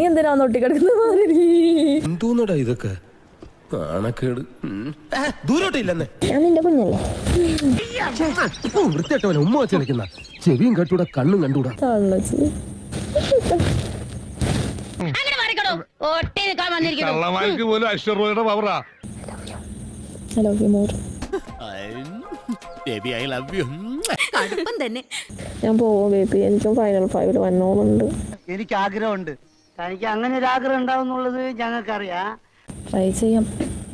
എന്തിനാ ഒട്ടിക്കിടക്കുന്ന മാതിരി? എന്തോന്നടാ ഇതൊക്കെ നാണക്കേട്. ദൂരോട്ടില്ലെന്നേ. ഞാൻ നിന്റെ കുഞ്ഞല്ലേ? വൃത്തിയായിട്ടവനെ ഉമ്മ വെച്ച് കളിക്കുന്ന ചെവിയും കണ്ടൂടാ കണ്ണും കണ്ടൂടാ. തള്ളച്ച് ഞാൻ പോവാ ബേബി. എനിക്കും ഫൈനൽ 5 വന്നോന്നുണ്ട്. എനിക്ക് ആഗ്രഹമുണ്ട്. തനിക്ക് അങ്ങനെ ഒരു ആഗ്രഹം ഉണ്ടാവുന്നുള്ളത് ഞങ്ങൾക്കറിയാം. ട്രൈ ചെയ്യാം.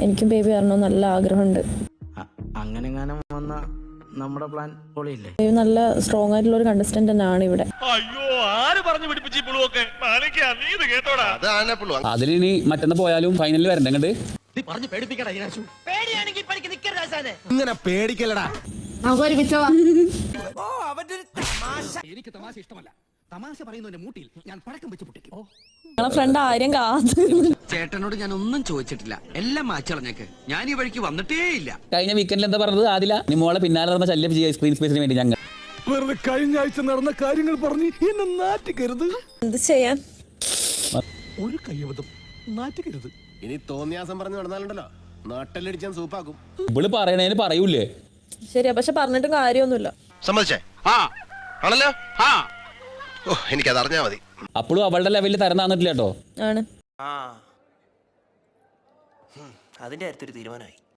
എനിക്കും ബേബി വരണം നല്ല ആഗ്രഹമുണ്ട്. അങ്ങനെ വന്ന നമ്മുടെ പ്ലാൻ പൊളിയില്ലേ? ബേബി നല്ല സ്ട്രോങ് ആയിട്ടുള്ള ഒരു കണ്ടസ്റ്റന്റ് തന്നെയാണ് ഇവിടെ. അതിലിനി മറ്റന്ന് പോയാലും ഫൈനലിൽ വരണ്ട അങ്ങോട്ട്. ഇങ്ങനെ പേടിക്കലടാ. എനിക്ക് തമാശ ഇഷ്ടമല്ല. തമാശ പറയുന്നതിന്റെ മൂട്ടിൽ ഞാൻ പടക്കം വെച്ച് പൊട്ടിക്കും. ഞങ്ങളെ ഫ്രണ്ട് ആര്യം കാത്തു. ചേട്ടനോട് ഞാൻ ഒന്നും ചോദിച്ചിട്ടില്ല, എല്ലാം മാച്ചളഞ്ഞേക്ക്. ഞാൻ ഈ വഴിക്ക് വന്നിട്ടേ ഇല്ല. കഴിഞ്ഞ വീക്കെൻഡിൽ എന്താ പറഞ്ഞത്? ആദില നിമോളെ പിന്നാലെ നടന്ന ശല്യം ചെയ്യുക സ്ക്രീൻ സ്പേസിന് വേണ്ടി. ഞങ്ങൾ വെറുതെ കഴിഞ്ഞ ആഴ്ച നടന്ന കാര്യങ്ങൾ പറഞ്ഞ് എന്നെ നാറ്റിക്കരുത്. എന്ത് ചെയ്യാൻ? ഒരു കയ്യബദ്ധം നാറ്റിക്കരുത്. ഇനി തോന്നിയാസം പറഞ്ഞു നടന്നാലുണ്ടല്ലോ നാട്ടിലടിച്ചാൻ സൂപ്പാക്കും. ഇവള് പറയണേന് പറയൂലേ? ശരിയാ, പക്ഷെ പറഞ്ഞിട്ടും കാര്യമൊന്നുമില്ല. സമ്മതിച്ചേ? ആണല്ലോ. എനിക്കത് അറിഞ്ഞാ മതി. അപ്പോഴും അവളുടെ ലെവലിൽ തരം താന്നിട്ടില്ല കേട്ടോ. ആണ് അതിന്റെ കാര്യത്തിൽ ഒരു തീരുമാനമായി.